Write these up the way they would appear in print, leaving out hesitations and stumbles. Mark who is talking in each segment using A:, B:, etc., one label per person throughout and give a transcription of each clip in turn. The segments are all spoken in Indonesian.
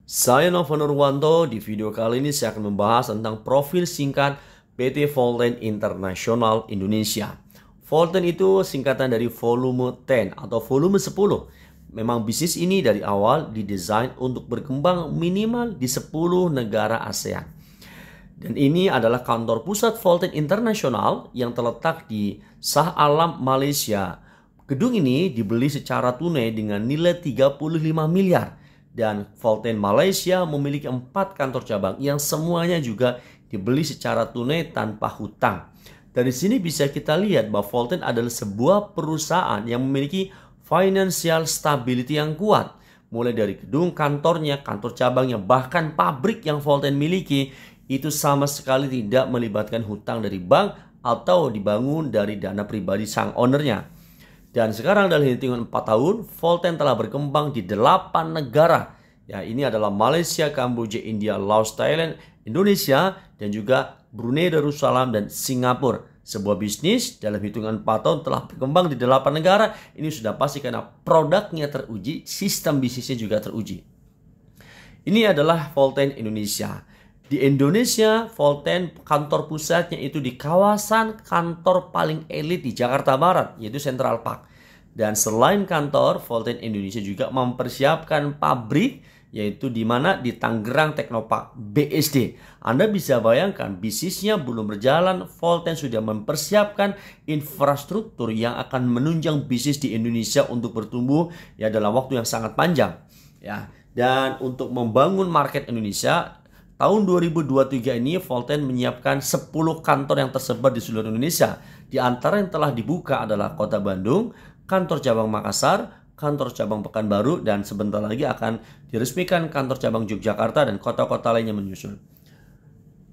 A: Saya Nova Nurwanto. Di video kali ini saya akan membahas tentang profil singkat PT Volten International Indonesia. Volten itu singkatan dari volume 10 atau volume 10. Memang bisnis ini dari awal didesain untuk berkembang minimal di 10 negara ASEAN. Dan ini adalah kantor pusat Volten International yang terletak di Shah Alam, Malaysia. Gedung ini dibeli secara tunai dengan nilai 35 miliar. Dan Volten Malaysia memiliki 4 kantor cabang yang semuanya juga dibeli secara tunai tanpa hutang. Dari sini bisa kita lihat bahwa Volten adalah sebuah perusahaan yang memiliki financial stability yang kuat. Mulai dari gedung kantornya, kantor cabangnya, bahkan pabrik yang Volten miliki itu sama sekali tidak melibatkan hutang dari bank atau dibangun dari dana pribadi sang ownernya. Dan sekarang dalam hitungan 4 tahun, Volten telah berkembang di 8 negara. Ya, ini adalah Malaysia, Kamboja, India, Laos, Thailand, Indonesia, dan juga Brunei Darussalam dan Singapura. Sebuah bisnis dalam hitungan 4 tahun telah berkembang di 8 negara. Ini sudah pasti karena produknya teruji, sistem bisnisnya juga teruji. Ini adalah Volten Indonesia. Di Indonesia, Volten kantor pusatnya itu di kawasan kantor paling elit di Jakarta Barat, yaitu Central Park. Dan selain kantor, Volten Indonesia juga mempersiapkan pabrik, yaitu di mana di Tangerang Teknopark BSD. Anda bisa bayangkan bisnisnya belum berjalan, Volten sudah mempersiapkan infrastruktur yang akan menunjang bisnis di Indonesia untuk bertumbuh ya dalam waktu yang sangat panjang. Ya, dan untuk membangun market Indonesia, tahun 2023 ini Volten menyiapkan 10 kantor yang tersebar di seluruh Indonesia. Di antara yang telah dibuka adalah Kota Bandung, kantor cabang Makassar, kantor cabang Pekanbaru, dan sebentar lagi akan diresmikan kantor cabang Yogyakarta dan kota-kota lainnya menyusul.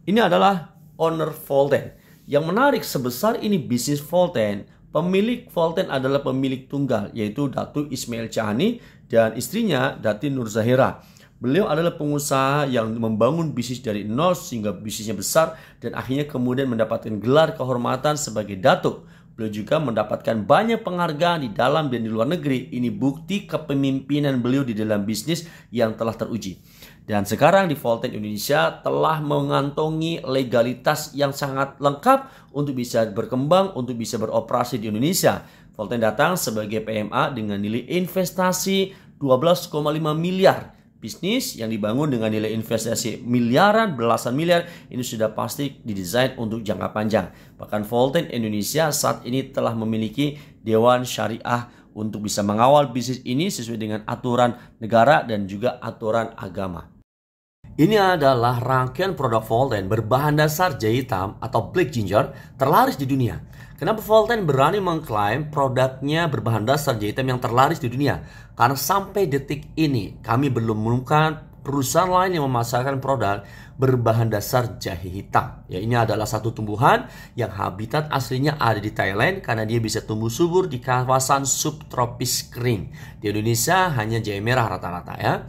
A: Ini adalah owner Volten. Yang menarik sebesar ini bisnis Volten, pemilik Volten adalah pemilik tunggal, yaitu Datuk Ismail Chahani dan istrinya Dati Nur Zahira. Beliau adalah pengusaha yang membangun bisnis dari nol sehingga bisnisnya besar dan akhirnya kemudian mendapatkan gelar kehormatan sebagai Datuk. Beliau juga mendapatkan banyak penghargaan di dalam dan di luar negeri. Ini bukti kepemimpinan beliau di dalam bisnis yang telah teruji. Dan sekarang di Volten Indonesia telah mengantongi legalitas yang sangat lengkap untuk bisa berkembang, untuk bisa beroperasi di Indonesia. Volten datang sebagai PMA dengan nilai investasi 12,5 miliar. Bisnis yang dibangun dengan nilai investasi miliaran, belasan miliar, ini sudah pasti didesain untuk jangka panjang. Bahkan Volten Indonesia saat ini telah memiliki Dewan Syariah untuk bisa mengawal bisnis ini sesuai dengan aturan negara dan juga aturan agama. Ini adalah rangkaian produk Volten berbahan dasar jahe hitam atau black ginger terlaris di dunia. Kenapa Volten berani mengklaim produknya berbahan dasar jahe hitam yang terlaris di dunia? Karena sampai detik ini kami belum menemukan perusahaan lain yang memasarkan produk berbahan dasar jahe hitam. Ya, ini adalah satu tumbuhan yang habitat aslinya ada di Thailand karena dia bisa tumbuh subur di kawasan subtropis kering. Di Indonesia hanya jahe merah rata-rata ya.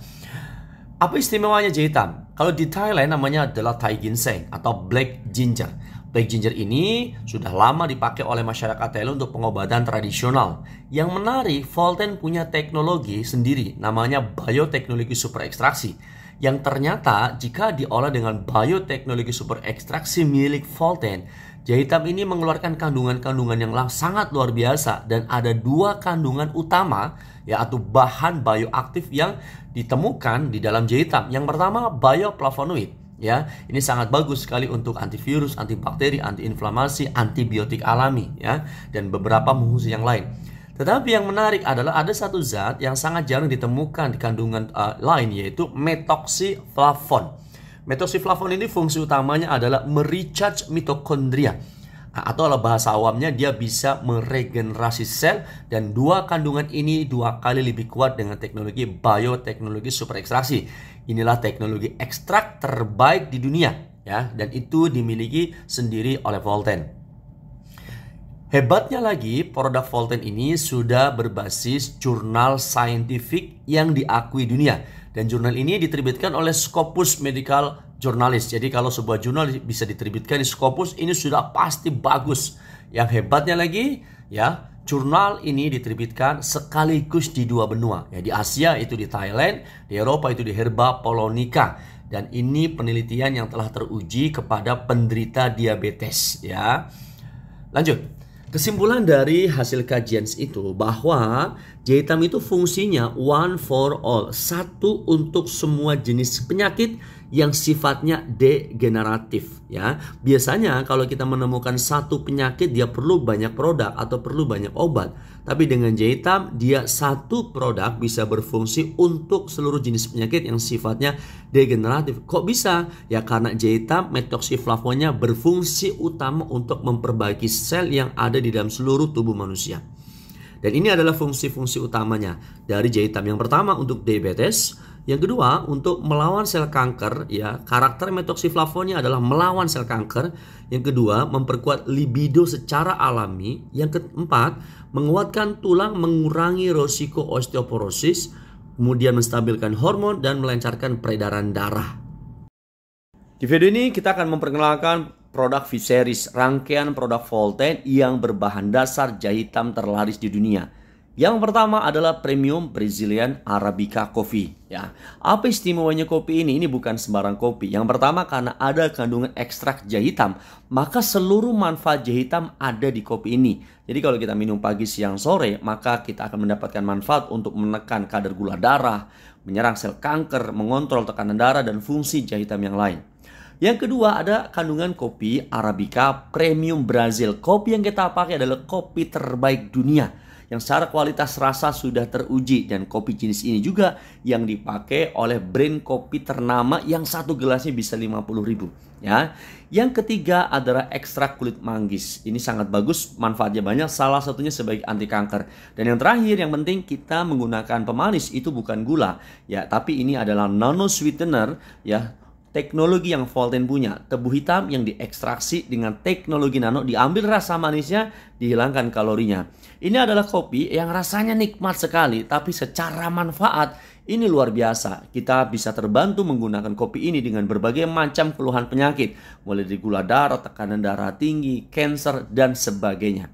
A: Apa istimewanya jahe hitam? Kalau di Thailand namanya adalah Thai ginseng atau black ginger. Black ginger ini sudah lama dipakai oleh masyarakat Thailand untuk pengobatan tradisional. Yang menarik, Volten punya teknologi sendiri namanya bioteknologi super ekstraksi. Yang ternyata jika diolah dengan bioteknologi super ekstraksi milik Volten, jahe hitam ini mengeluarkan kandungan-kandungan yang sangat luar biasa. Dan ada 2 kandungan utama yaitu bahan bioaktif yang ditemukan di dalam jahe hitam. Yang pertama bioflavonoid. Ya, ini sangat bagus sekali untuk antivirus, antibakteri, antiinflamasi, antibiotik alami ya, dan beberapa fungsi yang lain. Tetapi yang menarik adalah ada satu zat yang sangat jarang ditemukan di kandungan lain, yaitu metoxiflavon. Metoxiflavon ini fungsi utamanya adalah merecharge mitokondria. Atau dalam bahasa awamnya dia bisa meregenerasi sel, dan 2 kandungan ini 2 kali lebih kuat dengan teknologi bioteknologi super ekstraksi. Inilah teknologi ekstrak terbaik di dunia ya, dan itu dimiliki sendiri oleh Volten. Hebatnya lagi, produk Volten ini sudah berbasis jurnal saintifik yang diakui dunia, dan jurnal ini diterbitkan oleh Scopus Medical Journalist. Jadi kalau sebuah jurnal bisa diterbitkan di Scopus, ini sudah pasti bagus. Yang hebatnya lagi ya, Jurnal ini diterbitkan sekaligus di dua benua. Ya, di Asia itu di Thailand, di Eropa itu di Herba Polonica. Dan ini penelitian yang telah teruji kepada penderita diabetes. Ya, lanjut. Kesimpulan dari hasil kajian itu bahwa jahe hitam itu fungsinya one for all, satu untuk semua jenis penyakit yang sifatnya degeneratif. Ya, biasanya kalau kita menemukan satu penyakit dia perlu banyak produk atau perlu banyak obat. Tapi dengan jahe hitam dia satu produk bisa berfungsi untuk seluruh jenis penyakit yang sifatnya degeneratif. Kok bisa? Ya karena jahe hitam methoxyflavonnya berfungsi utama untuk memperbaiki sel yang ada di dalam seluruh tubuh manusia. Dan ini adalah fungsi-fungsi utamanya dari jahe hitam. Yang pertama untuk diabetes, yang kedua untuk melawan sel kanker. Ya, karakter methoxyflavonnya adalah melawan sel kanker. Yang kedua memperkuat libido secara alami. Yang keempat menguatkan tulang, mengurangi risiko osteoporosis, kemudian menstabilkan hormon dan melancarkan peredaran darah. Di video ini kita akan memperkenalkan produk V-Series, rangkaian produk Volten yang berbahan dasar jahe hitam terlaris di dunia. Yang pertama adalah Premium Brazilian Arabica Coffee. Ya, apa istimewanya kopi ini? Ini bukan sembarang kopi. Yang pertama karena ada kandungan ekstrak jahe hitam, maka seluruh manfaat jahe hitam ada di kopi ini. Jadi kalau kita minum pagi, siang, sore, maka kita akan mendapatkan manfaat untuk menekan kadar gula darah, menyerang sel kanker, mengontrol tekanan darah dan fungsi jahe hitam yang lain. Yang kedua ada kandungan kopi Arabica Premium Brazil. Kopi yang kita pakai adalah kopi terbaik dunia yang secara kualitas rasa sudah teruji, dan kopi jenis ini juga yang dipakai oleh brand kopi ternama yang satu gelasnya bisa 50.000. Ya. Yang ketiga adalah ekstrak kulit manggis. Ini sangat bagus, manfaatnya banyak, salah satunya sebagai anti kanker. Dan yang terakhir yang penting kita menggunakan pemanis itu bukan gula, ya, tapi ini adalah nano sweetener, ya. Teknologi yang Volten punya, tebu hitam yang diekstraksi dengan teknologi nano, diambil rasa manisnya, dihilangkan kalorinya. Ini adalah kopi yang rasanya nikmat sekali, tapi secara manfaat ini luar biasa. Kita bisa terbantu menggunakan kopi ini dengan berbagai macam keluhan penyakit, mulai dari gula darah, tekanan darah tinggi, kanker, dan sebagainya.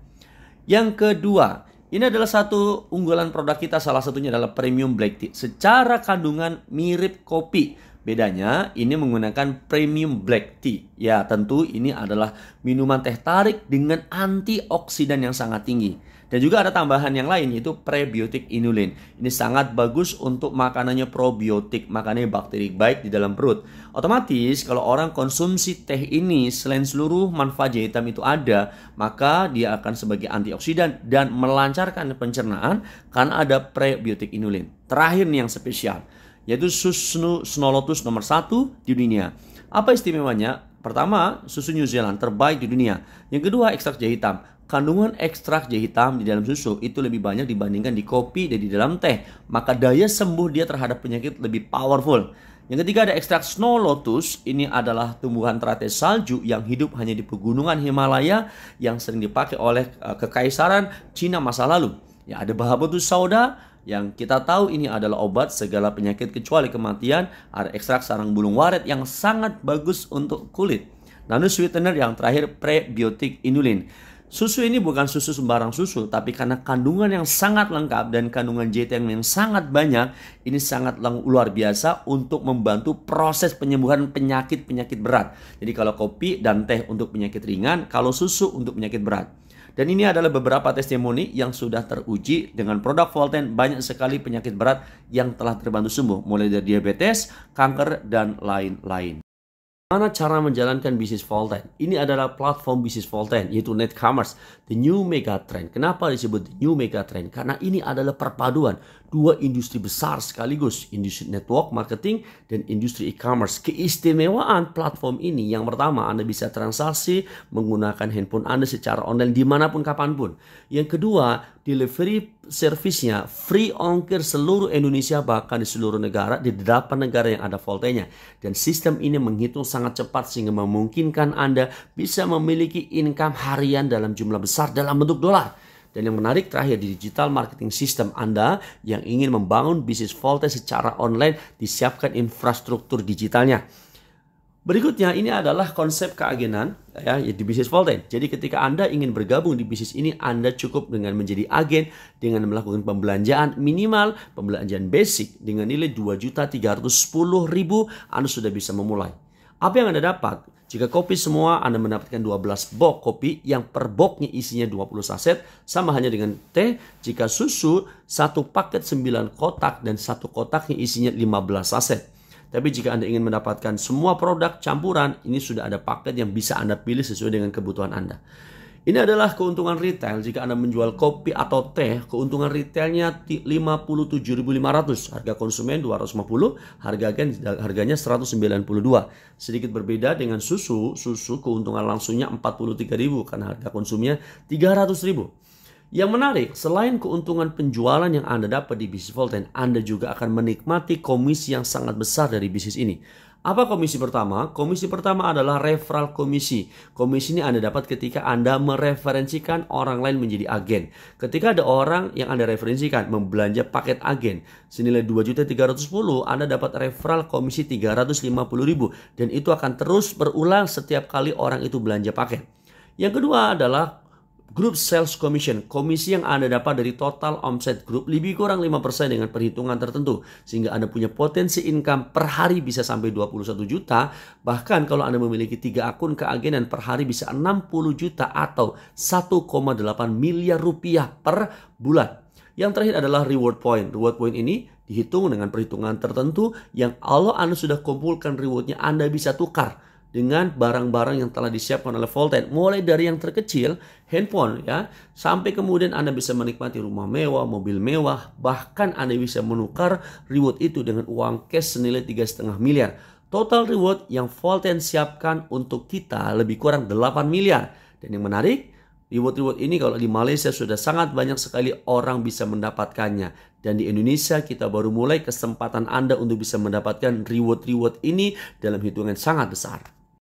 A: Yang kedua, ini adalah satu unggulan produk kita, salah satunya adalah Premium Black Tea. Secara kandungan mirip kopi. Bedanya ini menggunakan Premium Black Tea. Ya tentu ini adalah minuman teh tarik dengan antioksidan yang sangat tinggi. Dan juga ada tambahan yang lain yaitu prebiotik inulin. Ini sangat bagus untuk makanannya probiotik, makanannya bakteri baik di dalam perut. Otomatis kalau orang konsumsi teh ini selain seluruh manfaat jahe hitam itu ada, maka dia akan sebagai antioksidan dan melancarkan pencernaan karena ada prebiotik inulin. Terakhir nih yang spesial, yaitu susu Snow Lotus nomor 1 di dunia. Apa istimewanya? Pertama, susu New Zealand terbaik di dunia. Yang kedua, ekstrak jahe hitam. Kandungan ekstrak jahe hitam di dalam susu itu lebih banyak dibandingkan di kopi dan di dalam teh. Maka daya sembuh dia terhadap penyakit lebih powerful. Yang ketiga ada ekstrak Snow Lotus. Ini adalah tumbuhan teratai salju yang hidup hanya di pegunungan Himalaya yang sering dipakai oleh kekaisaran Cina masa lalu. Ya, ada Bahabatus Sauda yang kita tahu ini adalah obat segala penyakit kecuali kematian. Ada ekstrak sarang burung walet yang sangat bagus untuk kulit. Nano sweetener yang terakhir prebiotik inulin. Susu ini bukan susu sembarang susu, tapi karena kandungan yang sangat lengkap dan kandungan jahe yang sangat banyak, ini sangat luar biasa untuk membantu proses penyembuhan penyakit-penyakit berat. Jadi kalau kopi dan teh untuk penyakit ringan, kalau susu untuk penyakit berat. Dan ini adalah beberapa testimoni yang sudah teruji dengan produk Volten, banyak sekali penyakit berat yang telah terbantu sembuh, mulai dari diabetes, kanker, dan lain-lain. Bagaimana cara menjalankan bisnis Volten? Ini adalah platform bisnis Volten, yaitu Netcommerce, the new mega trend. Kenapa disebut the new mega trend? Karena ini adalah perpaduan dua industri besar sekaligus, industri network marketing dan industri e-commerce. Keistimewaan platform ini yang pertama, Anda bisa transaksi menggunakan handphone Anda secara online dimanapun kapanpun. Yang kedua, delivery service-nya free ongkir seluruh Indonesia, bahkan di seluruh negara, di 8 negara yang ada Voltennya. Dan sistem ini menghitung sangat cepat sehingga memungkinkan Anda bisa memiliki income harian dalam jumlah besar dalam bentuk dolar. Dan yang menarik terakhir, di digital marketing system Anda yang ingin membangun bisnis Volten secara online, disiapkan infrastruktur digitalnya. Berikutnya ini adalah konsep keagenan ya di bisnis Volten. Jadi ketika Anda ingin bergabung di bisnis ini, Anda cukup dengan menjadi agen dengan melakukan pembelanjaan minimal, pembelanjaan basic dengan nilai 2.310.000, Anda sudah bisa memulai. Apa yang Anda dapat? Jika kopi semua, Anda mendapatkan 12 box kopi yang per boxnya isinya 20 saset, sama hanya dengan teh. Jika susu, satu paket 9 kotak dan satu kotaknya isinya 15 saset. Tapi jika Anda ingin mendapatkan semua produk campuran, ini sudah ada paket yang bisa Anda pilih sesuai dengan kebutuhan Anda. Ini adalah keuntungan retail jika Anda menjual kopi atau teh. Keuntungan retailnya 57.500, harga konsumen 250, harganya 192. Sedikit berbeda dengan susu keuntungan langsungnya 43.000 karena harga konsumnya 300.000. Yang menarik, selain keuntungan penjualan yang Anda dapat di bisnis Volten, Anda juga akan menikmati komisi yang sangat besar dari bisnis ini. Apa komisi pertama? Komisi pertama adalah referral komisi. Komisi ini Anda dapat ketika Anda mereferensikan orang lain menjadi agen. Ketika ada orang yang Anda referensikan membelanja paket agen senilai 2.310, Anda dapat referral komisi 350.000 dan itu akan terus berulang setiap kali orang itu belanja paket. Yang kedua adalah Group Sales Commission, komisi yang Anda dapat dari total omset grup lebih kurang 5% dengan perhitungan tertentu. Sehingga Anda punya potensi income per hari bisa sampai 21 juta. Bahkan kalau Anda memiliki 3 akun keagenan per hari bisa 60 juta atau 1,8 miliar rupiah per bulan. Yang terakhir adalah reward point. Reward point ini dihitung dengan perhitungan tertentu yang kalau Anda sudah kumpulkan rewardnya, Anda bisa tukar dengan barang-barang yang telah disiapkan oleh Volten, mulai dari yang terkecil, handphone ya, sampai kemudian Anda bisa menikmati rumah mewah, mobil mewah, bahkan Anda bisa menukar reward itu dengan uang cash senilai 3,5 miliar. Total reward yang Volten siapkan untuk kita lebih kurang 8 miliar. Dan yang menarik, reward-reward ini kalau di Malaysia sudah sangat banyak sekali orang bisa mendapatkannya. Dan di Indonesia kita baru mulai, kesempatan Anda untuk bisa mendapatkan reward-reward ini dalam hitungan sangat besar.